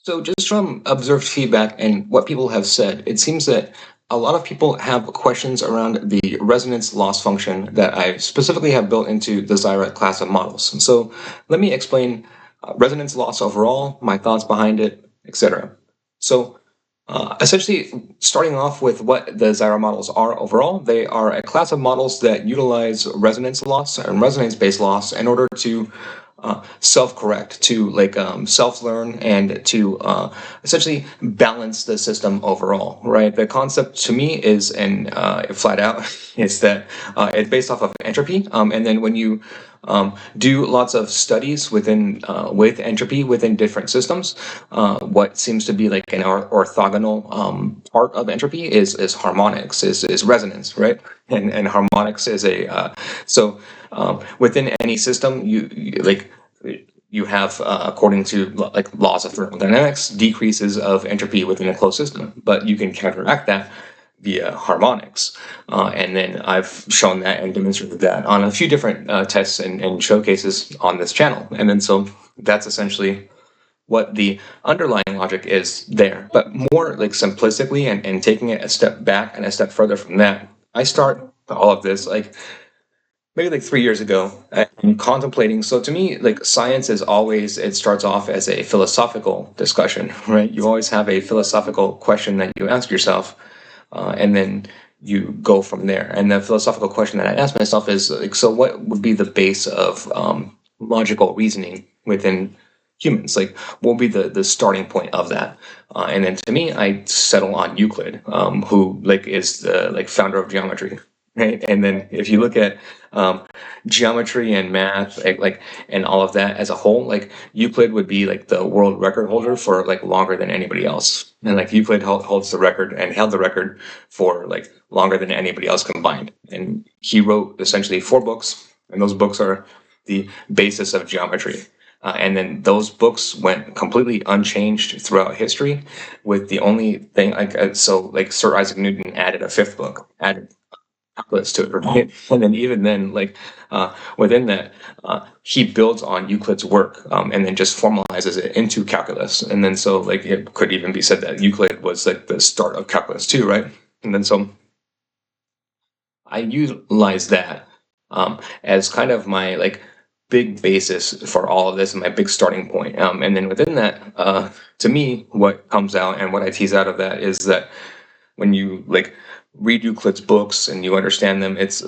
So just from observed feedback and what people have said, it seems that a lot of people have questions around the resonance loss function that I specifically have built into the Zyra class of models. And so let me explain resonance loss overall, my thoughts behind it, etc. So essentially, starting off with what the Zyra models are overall, they are a class of models that utilize resonance loss and resonance-based loss in order to self-correct, to self-learn, and to essentially balance the system overall, right? The concept to me is, and flat out, is that it's based off of entropy, and then when you do lots of studies with entropy within different systems. What seems to be like an orthogonal part of entropy is harmonics, is resonance, right? And harmonics is within any system you have, according to laws of thermodynamics, decreases of entropy within a closed system, but you can counteract that via harmonics. And then I've shown that and demonstrated that on a few different tests and showcases on this channel. And then so that's essentially what the underlying logic is there. But more simplistically and taking it a step back and a step further from that, I start all of this maybe 3 years ago and contemplating. So to me, science is always, it starts off as a philosophical discussion, right? You always have a philosophical question that you ask yourself, and then you go from there. And the philosophical question that I ask myself is so what would be the base of logical reasoning within humans? What would be the starting point of that? And then to me, I settle on Euclid, who is the founder of geometry. Right. And then if you look at geometry and math, and all of that as a whole, Euclid would be the world record holder for longer than anybody else. And Euclid holds the record and held the record for longer than anybody else combined. And he wrote essentially 4 books, and those books are the basis of geometry. And then those books went completely unchanged throughout history, with the only thing Sir Isaac Newton added a 5th book, added calculus to it, right? And then even then, within that, he builds on Euclid's work, and then just formalizes it into calculus. And then so it could even be said that Euclid was the start of calculus too, right? And then so I utilize that as kind of my big basis for all of this and my big starting point. And then within that, to me, what comes out and what I tease out of that is that when you read Euclid's books and you understand them, it's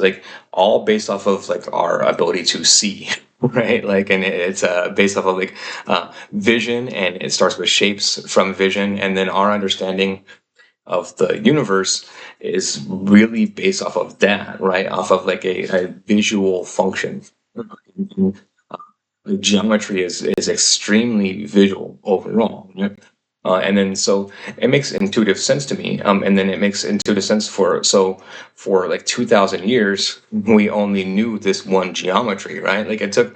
all based off of our ability to see, right? And it's based off of vision, and it starts with shapes from vision, and then our understanding of the universe is really based off of that, right? Off of a visual function. Geometry is extremely visual overall. Right? And then so it makes intuitive sense to me. And then it makes intuitive sense for 2,000 years, we only knew this one geometry, right? It took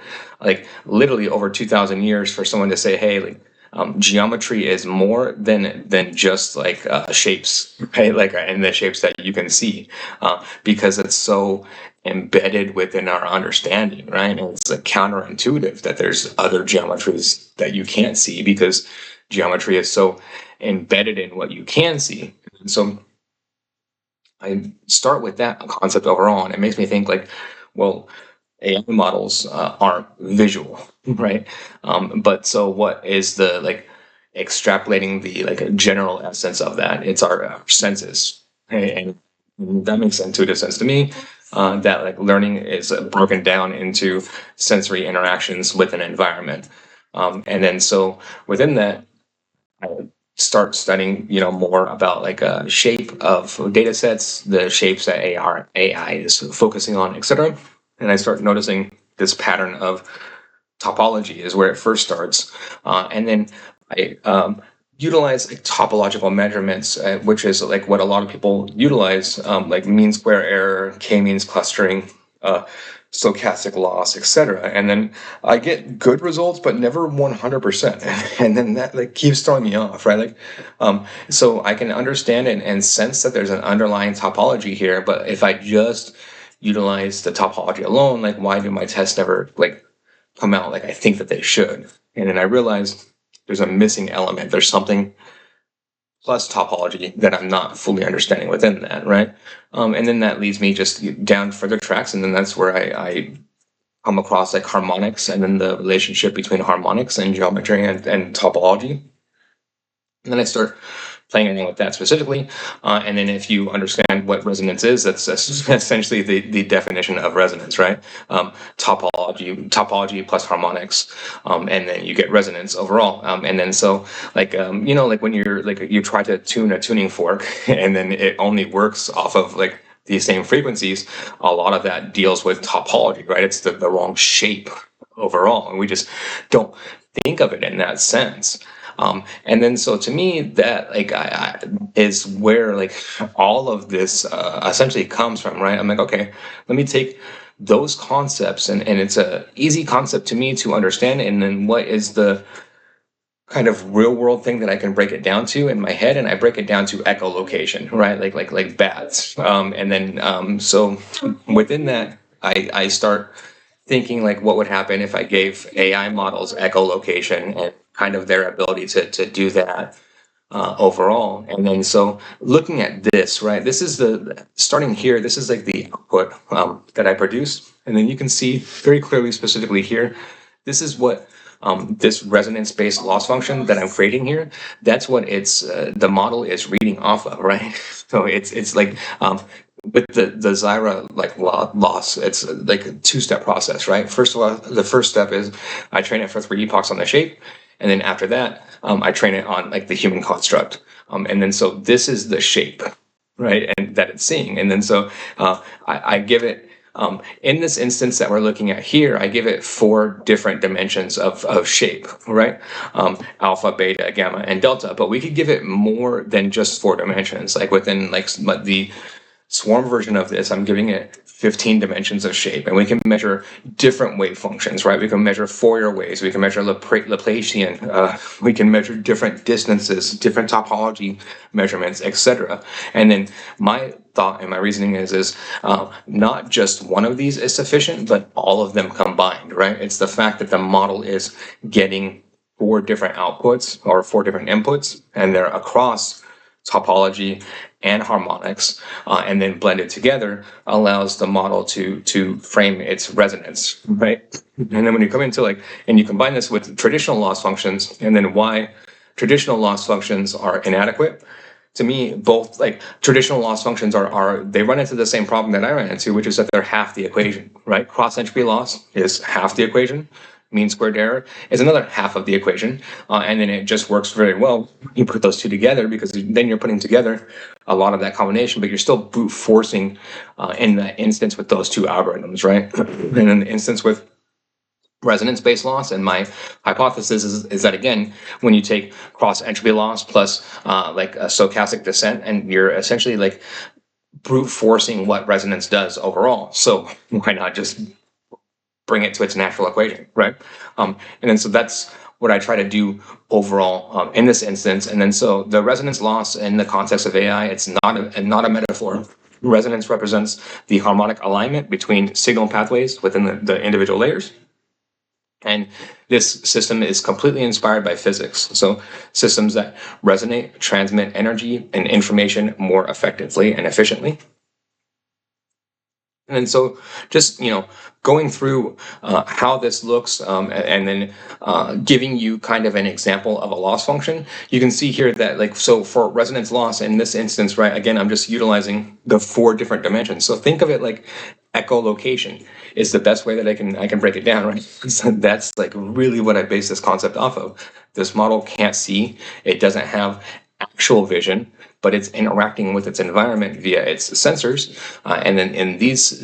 literally over 2,000 years for someone to say, hey, geometry is more than just shapes, right? And the shapes that you can see, because it's so embedded within our understanding, right? And it's counterintuitive that there's other geometries that you can't see, because geometry is so embedded in what you can see. And so I start with that concept overall, and it makes me think well, AI models aren't visual, right? But so what is the extrapolating the general essence of that? It's our senses, right? And that makes intuitive sense to me. That learning is broken down into sensory interactions with an environment, and then so within that, I start studying, more about shape of data sets, the shapes that AI is focusing on, etc. And I start noticing this pattern of topology is where it first starts, and then I utilize topological measurements, which is what a lot of people utilize, mean square error, k-means clustering, stochastic loss, etc. And then I get good results, but never 100%. And then that keeps throwing me off, right? So I can understand and sense that there's an underlying topology here, but if I just utilize the topology alone, why do my tests never come out I think that they should? And then I realized there's a missing element. There's something plus topology that I'm not fully understanding within that, right? And then that leads me just down further tracks, and then that's where I come across like harmonics, and then the relationship between harmonics and geometry and topology. And then I start playing around with that specifically. And then if you understand what resonance is, that's essentially the definition of resonance, right? Topology plus harmonics, and then you get resonance overall. And then so like, like when you try to tune a tuning fork and then it only works off of like these same frequencies, a lot of that deals with topology, right? It's the wrong shape overall. And we just don't think of it in that sense. And then so to me that like is where like all of this essentially comes from, right? I'm like, okay, let me take those concepts, and it's a easy concept to me to understand, and then what is the kind of real world thing that I can break it down to in my head, and I break it down to echolocation, right? Like bats. And then so within that I start thinking like what would happen if I gave AI models echolocation and kind of their ability to do that overall. And then so looking at this, right, this is the starting here, this is like the output that I produce. And then you can see very clearly specifically here, this is what this resonance-based loss function that I'm creating here, that's what it's the model is reading off of, right? So it's like with the Zyra like loss, it's like a two-step process, right? First of all, the first step is I train it for 3 epochs on the shape, and then after that, I train it on like the human construct, and then so this is the shape, right, and that it's seeing, and then so I give it. In this instance that we're looking at here, I give it 4 different dimensions of shape, right? Alpha, beta, gamma, and delta. But we could give it more than just 4 dimensions. Like within like the swarm version of this, I'm giving it 15 dimensions of shape, and we can measure different wave functions, right? We can measure Fourier waves, we can measure Laplacian, we can measure different distances, different topology measurements, etc. And then my thought and my reasoning is not just one of these is sufficient, but all of them combined, right? It's the fact that the model is getting 4 different outputs or 4 different inputs, and they're across topology and harmonics, and then blended together allows the model to frame its resonance, right? And then when you come into like, and you combine this with traditional loss functions, and then why traditional loss functions are inadequate. To me, both like traditional loss functions are they run into the same problem that I ran into, which is that they're half the equation, right? Cross entropy loss is half the equation. Mean squared error is another half of the equation, and then it just works very well. You put those two together because then you're putting together a lot of that combination, but you're still brute forcing in that instance with those 2 algorithms, right? And in the instance with resonance-based loss, and my hypothesis is that again, when you take cross entropy loss plus like a stochastic descent, and you're essentially like brute forcing what resonance does overall. So why not just bring it to its natural equation, right? And then so that's what I try to do overall in this instance. And then so the resonance loss in the context of AI, it's not a metaphor. Resonance represents the harmonic alignment between signal pathways within the individual layers. And this system is completely inspired by physics. So systems that resonate, transmit energy and information more effectively and efficiently. And so just, going through how this looks, and then giving you kind of an example of a loss function, you can see here that like, so for resonance loss in this instance, right, again, I'm just utilizing the 4 different dimensions. So think of it like echolocation is the best way that I can break it down, right? So that's like really what I base this concept off of. This model can't see, it doesn't have actual vision, but it's interacting with its environment via its sensors. And then in this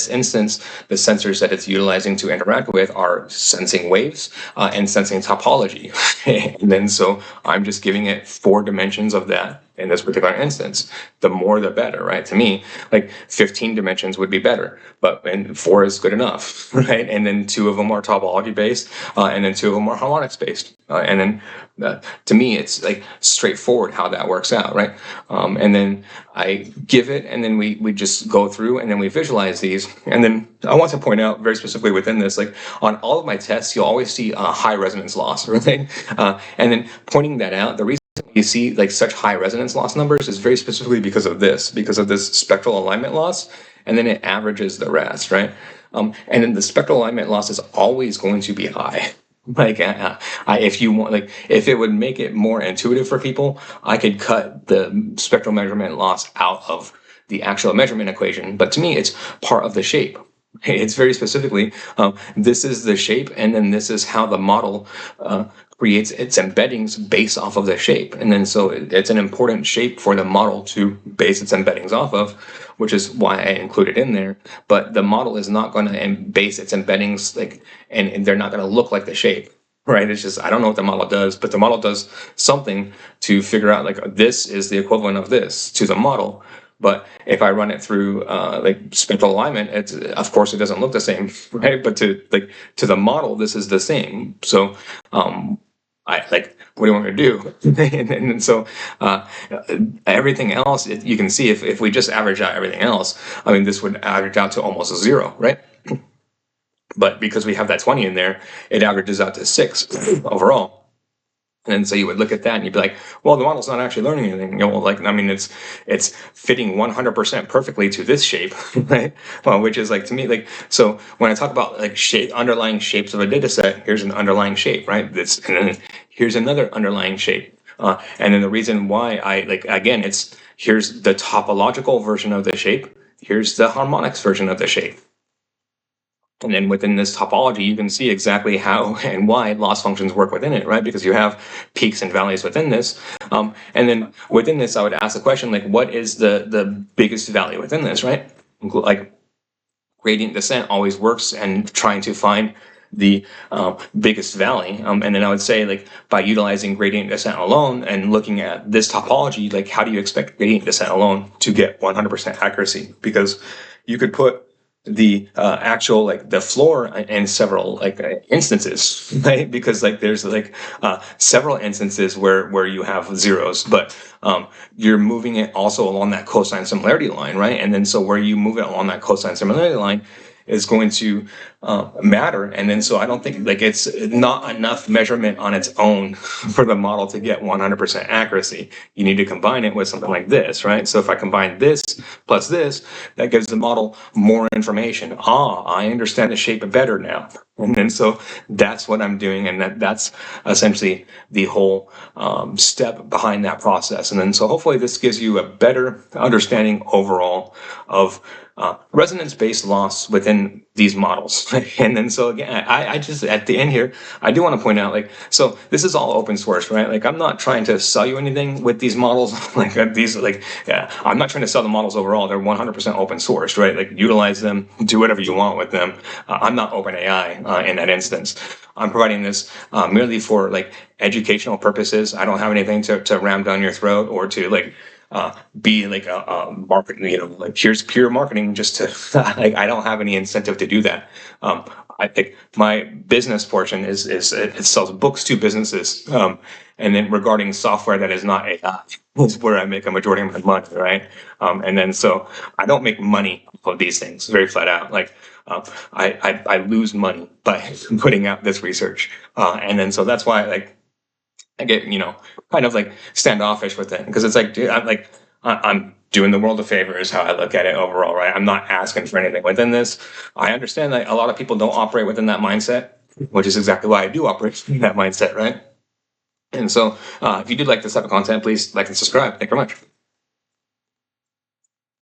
instance, the sensors that it's utilizing to interact with are sensing waves and sensing topology. And then so I'm just giving it 4 dimensions of that in this particular instance. The more the better, right? To me, like 15 dimensions would be better, and 4 is good enough, right? And then 2 of them are topology based, and then 2 of them are harmonics based. And then to me, it's like straightforward how that works out, right? and then I give it, and then we just go through, and then we visualize these. And then I want to point out very specifically within this, like on all of my tests, you'll always see high resonance loss, right? And then pointing that out, the reason you see like such high resonance loss numbers is very specifically because of this spectral alignment loss, and then it averages the rest, right? And then the spectral alignment loss is always going to be high. Like, if you want, like, if it would make it more intuitive for people, I could cut the spectral measurement loss out of the actual measurement equation. But to me, it's part of the shape. It's very specifically, this is the shape, and then this is how the model creates its embeddings based off of the shape. And then so it's an important shape for the model to base its embeddings off of, which is why I include it in there. But the model is not going to base its embeddings like, and they're not going to look like the shape, right? It's just, I don't know what the model does, but the model does something to figure out like this is the equivalent of this to the model. But if I run it through like spectral alignment, it's, of course it doesn't look the same, right? But to the model, this is the same. So I like, what do you want me to do? and so everything else, you can see if we just average out everything else, I mean, this would average out to almost 0, right? But because we have that 20 in there, it averages out to 6 overall. And so you would look at that and you'd be like, well, the model's not actually learning anything. You know, well, like, I mean, it's fitting 100% perfectly to this shape, right? Well, which is like, to me, like, so when I talk about like underlying shapes of a data set, here's an underlying shape, right? And then here's another underlying shape. And then the reason why again, here's the topological version of the shape. Here's the harmonics version of the shape. And then within this topology, you can see exactly how and why loss functions work within it, right? Because you have peaks and valleys within this. And then within this, I would ask the question, like, what is the biggest value within this, right? Like, gradient descent always works, and trying to find the biggest valley. And then I would say, like, by utilizing gradient descent alone and looking at this topology, like, how do you expect gradient descent alone to get 100% accuracy? Because you could put the actual like the floor in several like instances, right? Because like there's like several instances where you have zeros, but you're moving it also along that cosine similarity line, right? And then so where you move it along that cosine similarity line is going to matter. And then so I don't think like it's not enough measurement on its own for the model to get 100% accuracy. You need to combine it with something like this, right? So if I combine this plus this, that gives the model more information. I understand the shape better now. And then so that's what I'm doing, and that's essentially the whole step behind that process. And then so hopefully this gives you a better understanding overall of resonance-based loss within these models. And then so again, I just at the end here, I do want to point out, like, so this is all open source, right? Like, I'm not trying to sell you anything with these models. Like these, like, yeah, I'm not trying to sell the models overall. They're 100% open source, right? Like, utilize them, do whatever you want with them. I'm not OpenAI in that instance. I'm providing this merely for like educational purposes. I don't have anything to ram down your throat or to like be like a marketing, you know, like here's pure marketing just to, like, I don't have any incentive to do that. I think my business portion is it sells books to businesses. And then regarding software that is not AI, is where I make a majority of my money, right? And then so I don't make money off of these things, very flat out. Like, I lose money by putting out this research. And then so that's why, like, I get, you know, kind of like standoffish with it, because it's like, dude, I'm doing the world a favor is how I look at it overall, right? I'm not asking for anything within this. I understand that a lot of people don't operate within that mindset, which is exactly why I do operate in that mindset, right? And so if you do like this type of content, please like and subscribe. Thank you very much.